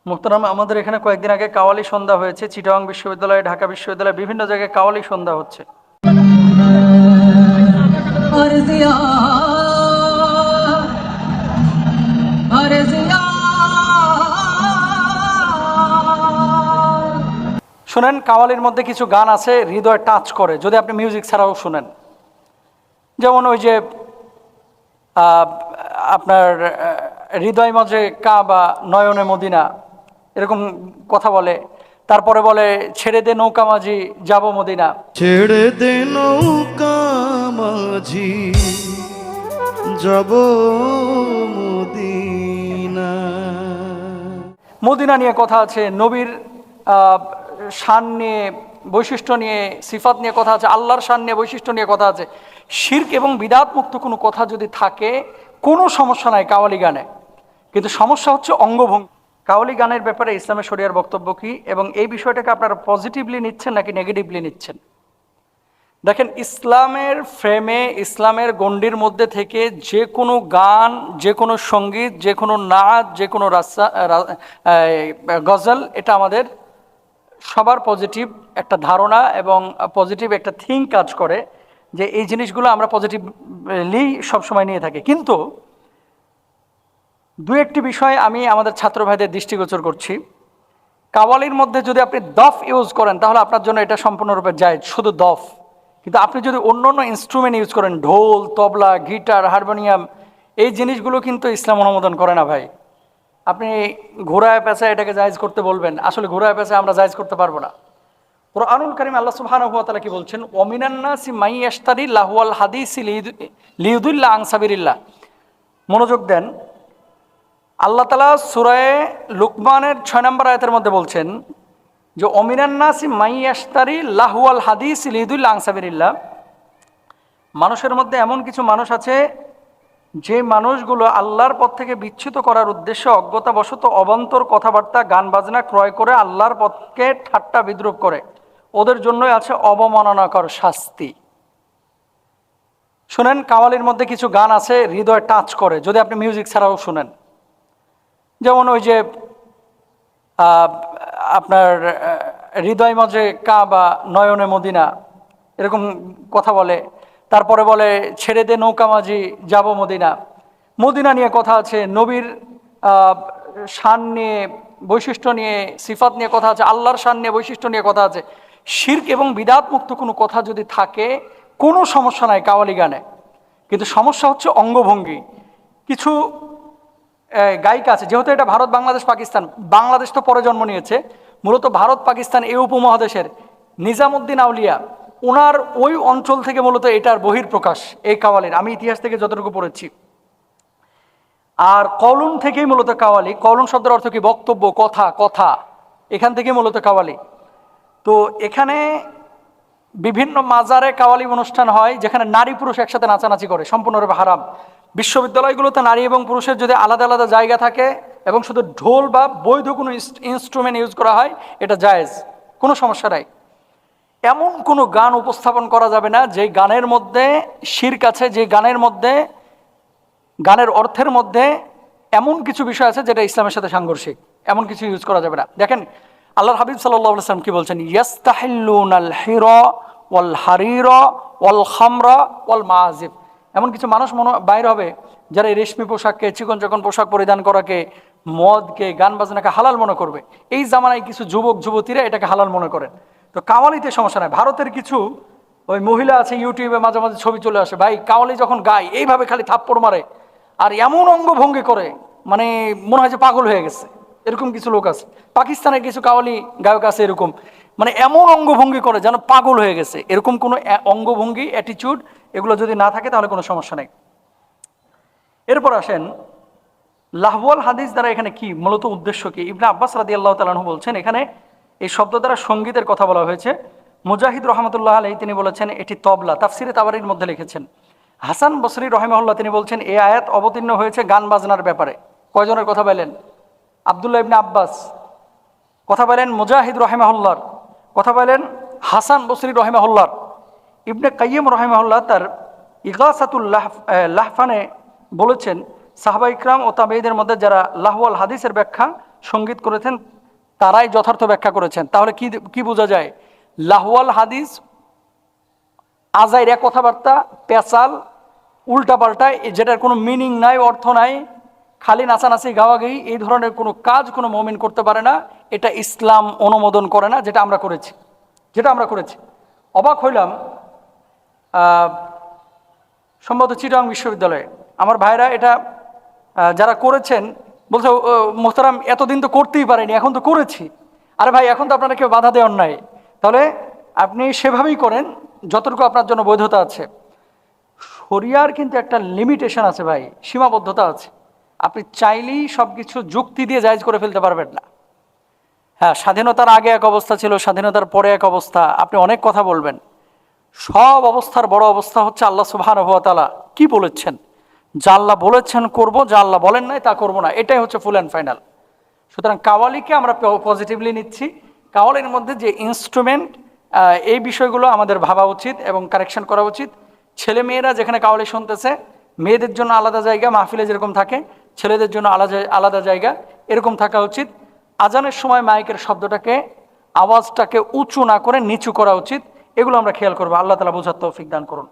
মুহতারাম, আমাদের এখানে কয়েকদিন আগে কাওয়ালি সন্ধ্যা হয়েছে। চিটাগাং বিশ্ববিদ্যালয়, ঢাকা বিশ্ববিদ্যালয়, বিভিন্ন জায়গায় কাওয়ালি সন্ধ্যা হচ্ছে। শুনেন, কাওয়ালির মধ্যে কিছু গান আছে হৃদয় টাচ করে, যদি আপনি মিউজিক ছাড়াও শুনেন। যেমন ওই যে আহ, আপনার হৃদয় মাঝে কাবা, নয়নে মদিনা, এরকম কথা বলে। তারপরে বলে ছেড়ে দে নৌকা মাঝি, যাব মদিনা। ছেড়ে দে নৌকা মাঝি, যাব মদিনা। মদিনা নিয়ে কথা আছে, নবীর আহ, শান নিয়ে, বৈশিষ্ট্য নিয়ে, সিফাত নিয়ে কথা আছে, আল্লাহর শান নিয়ে, বৈশিষ্ট্য নিয়ে কথা আছে। শিরক এবং বিদাত মুক্ত কোনো কথা যদি থাকে, কোনো সমস্যা নাই কাওয়ালি গানে। কিন্তু সমস্যা হচ্ছে অঙ্গভঙ্গি। কাওয়ালি গানের ব্যাপারে ইসলামের শরিয়ার বক্তব্য কি, এবং এই বিষয়টাকে আপনারা পজিটিভলি নিচ্ছেন নাকি নেগেটিভলি নিচ্ছেন? দেখেন, ইসলামের ফ্রেমে, ইসলামের গণ্ডির মধ্যে থেকে যে কোনো গান, যে কোনো সঙ্গীত, যে কোনো নাচ, যে কোনো গজল, এটা আমাদের সবার পজিটিভ একটা ধারণা এবং পজিটিভ একটা থিঙ্ক কাজ করে যে এই জিনিসগুলো আমরা পজিটিভলি সবসময় নিয়ে থাকি। কিন্তু দু একটি বিষয় আমি আমাদের ছাত্র ভাইদের দৃষ্টিগোচর করছি। কাওয়ালির মধ্যে যদি আপনি দফ ইউজ করেন তাহলে আপনার জন্য এটা সম্পূর্ণরূপে জায়েজ, শুধু দফ। কিন্তু আপনি যদি অন্য অন্য ইনস্ট্রুমেন্ট ইউজ করেন, ঢোল, তবলা, গিটার, হারমোনিয়াম, এই জিনিসগুলো কিন্তু ইসলাম অনুমোদন করে না ভাই। আপনি ঘোড়ায় পেঁচায় এটাকে জায়েজ করতে বলবেন, আসলে ঘোড়ায় পেঁচায় আমরা জায়েজ করতে পারবো না। কুরআনুল কারীম আল্লাহ সুবহানাহু ওয়া তাআলা কি বলছেন? ওয়ামিনান নাসি মাই ইয়াশতারি লাহওয়াল হাদিসি লিয়ুদিল্লা আন সাবিলিল্লাহ। মনোযোগ দেন, আল্লাহ তাআলা সূরা লুকমানের 6 নম্বর আয়াতের মধ্যে বলছেন যে ওমিনান নাসি মাই ইয়াশতারি লাহওয়াল হাদিসি লিয়ুদিল্লা আন সাবিলিল্লাহ। মানুষের মধ্যে এমন কিছু মানুষ আছে যে মানুষগুলো আল্লাহর পথ থেকে বিচ্যুত করার উদ্দেশ্যে অজ্ঞতাবশত অবান্তর কথাবার্তা, গান বাজনা ক্রয় করে আল্লাহর পথকে ঠাট্টা বিদ্রূপ করে, ওদের জন্যই আছে অবমাননাকর শাস্তি। শুনেন, কাওয়ালির মধ্যে কিছু গান আছে হৃদয় টাচ করে, যদি আপনি মিউজিক ছাড়াও শুনেন। যেমন ওই যে আপনার হৃদয় মাঝে কাবা, নয়নে মদিনা, এরকম কথা বলে। তারপরে বলে ছেড়ে দে নৌকা মাঝি, যাব মদিনা। মদিনা নিয়ে কথা আছে, নবীর শান নিয়ে, বৈশিষ্ট্য নিয়ে, সিফাত নিয়ে কথা আছে, আল্লাহর শান নিয়ে, বৈশিষ্ট্য নিয়ে কথা আছে। শিরক এবং বিদাত মুক্ত কোনো কথা যদি থাকে, কোনো সমস্যা নাই কাওয়ালি গানে। কিন্তু সমস্যা হচ্ছে অঙ্গভঙ্গি। কিছু গায়িকা আছে, যেহেতু এটা ভারত, বাংলাদেশ, পাকিস্তান, বাংলাদেশ তো পরে জন্ম নিয়েছে, মূলত ভারত পাকিস্তান এই উপমহাদেশের নিজামুদ্দিন আউলিয়া, ওনার ওই অঞ্চল থেকে মূলত এটার বহির্প্রকাশ এই কাওয়ালির, আমি ইতিহাস থেকে যতটুকু পড়েছি। আর কওলুন থেকেই মূলত কাওয়ালি, কওলুন শব্দের অর্থ কি? বক্তব্য, কথা, কথা, এখান থেকে মূলত কাওয়ালি। তো এখানে বিভিন্ন মাজারে কাওয়ালি অনুষ্ঠান হয় যেখানে নারী পুরুষ একসাথে নাচানাচি করে, সম্পূর্ণরূপে হারাম। বিশ্ববিদ্যালয়গুলোতে নারী এবং পুরুষের যদি আলাদা আলাদা জায়গা থাকে এবং শুধু ঢোল বা বৈধ কোনো ইনস্ট্রুমেন্ট ইউজ করা হয়, এটা জায়েজ, কোনো সমস্যা নাই। এমন কোনো গান উপস্থাপন করা যাবে না যে গানের মধ্যে শিরক আছে, যে গানের মধ্যে, গানের অর্থের মধ্যে এমন কিছু বিষয় আছে যেটা ইসলামের সাথে সাংঘর্ষিক, এমন কিছু ইউজ করা যাবে না। দেখেন, আল্লাহর হাবিব সাল্লাল্লাহু আলাইহি ওয়াসাল্লাম কি বলছেন? ইয়াস্তাহিল্লুনাল হিরা ওয়াল হারিরা ওয়াল খামরা ওয়াল মাআজিফ। এমন কিছু মানুষ বাইর হবে যারা এই রেশমি পোশাককে, চিকন চিকন পোশাক পরিধান করাকে, মদকে, গান বাজনাকে হালাল মনে করবে। এই জামানায় কিছু যুবক যুবতীরা এটাকে হালাল মনে করেন। তো কাওয়ালিতে সমস্যা নাই। ভারতের কিছু ওই মহিলা আছে, ইউটিউবে মাঝে মাঝে ছবি চলে আসে, ভাই কাওয়ালি যখন গায় এইভাবে খালি থাপ্পড় মারে আর এমন অঙ্গভঙ্গি করে, মানে মনে হয় যে পাগল হয়ে গেছে। এরকম কিছু লোক আছে, পাকিস্তানের কিছু কাওয়ালি গায়ক আছে এরকম, মানে এমন অঙ্গভঙ্গি করে যেন পাগল হয়ে গেছে। এরকম কোনো অঙ্গভঙ্গি, অ্যাটিটিউড, এগুলো যদি না থাকে তাহলে কোনো সমস্যা নেই। এরপর আসেন, লাহওয়াল হাদিস দ্বারা এখানে কি মূলত উদ্দেশ্য কি? ইবনে আব্বাস রাদিয়াল্লাহু তাআলা আনহু বলছেন, এখানে এই শব্দ দ্বারা সঙ্গীতের কথা বলা হয়েছে। মুজাহিদ রহমতুল্লাহ আলাইহি তিনি বলেছেন এটি তবলা, তাফসিরে তাবারির মধ্যে লিখেছেন। হাসান বসরি রহিমাহুল্লাহ তিনি বলছেন এই আয়াত অবতীর্ণ হয়েছে গান বাজনার ব্যাপারে। কয়জনের কথা বলেন? আব্দুল্লাহ ইবনে আব্বাস কথা বলেন, মুজাহিদ রহিমাহুল্লাহর কথা বলেন, হাসান বসরি রহিমাহুল্লাহর। ইবনে কাইয়িম রহিমাহুল্লাহ তার ইগাসাতুল লাহফানে বলেছেন, সাহাবা ইকরাম ও তাবেঈদের মধ্যে যারা লাহওয়াল হাদিসের ব্যাখ্যা সঙ্গীত করেছেন তারাই যথার্থ ব্যাখ্যা করেছেন। তাহলে কি কি বোঝা যায়? লাহওয়াল হাদিস, আজাইরা কথাবার্তা, পেঁচাল, উল্টাপাল্টা, যেটার কোনো মিনিং নাই, অর্থ নাই, খালি নাচানাচি গাওয়াগাই, এই ধরনের কোনো কাজ কোনো মুমিন করতে পারে না। এটা ইসলাম অনুমোদন করে না, যেটা আমরা করেছি। অবাক হইলাম, সম্ভবত চিটাগাং বিশ্ববিদ্যালয়ে আমার ভাইরা এটা যারা করেছেন বলছে, মোহতারাম এতদিন তো করতেই পারেনি, এখন তো করেছি। আরে ভাই, এখন তো আপনারা কেউ বাধা দেওয়ার নাই, তাহলে আপনি সেভাবেই করেন যতটুকু আপনার জন্য বৈধতা আছে। শরিয়ার কিন্তু একটা লিমিটেশন আছে ভাই, সীমাবদ্ধতা আছে। আপনি চাইলেই সব কিছু যুক্তি দিয়ে জায়েজ করে ফেলতে পারবেন না। হ্যাঁ, স্বাধীনতার আগে এক অবস্থা ছিল, স্বাধীনতার পরে এক অবস্থা, আপনি অনেক কথা বলবেন। সব অবস্থার বড় অবস্থা হচ্ছে আল্লাহ সুবহানাহু ওয়া তাআলা কি বলেছেন। যা আল্লাহ বলেছেন করব, যা আল্লাহ বলেন নাই তা করব না, এটাই হচ্ছে ফুল অ্যান্ড ফাইনাল। সুতরাং কাওয়ালিকে আমরা পজিটিভলি নিচ্ছি। কাওয়ালির মধ্যে যে ইনস্ট্রুমেন্ট, এই বিষয়গুলো আমাদের ভাবা উচিত এবং কারেকশন করা উচিত। ছেলে মেয়েরা যেখানে কাওয়ালি শুনতেছে, মেয়েদের জন্য আলাদা জায়গা, মাহফিলে যেরকম থাকে, ছেলেদের জন্য আলাদা জায়গা, এরকম থাকা উচিত। আজানের সময় মাইকের শব্দটাকে, আওয়াজটাকে উঁচু না করে নিচু করা উচিত। এগুলো আমরা খেয়াল করবো। আল্লাহ তাআলা বোঝার তৌফিক দান করুন।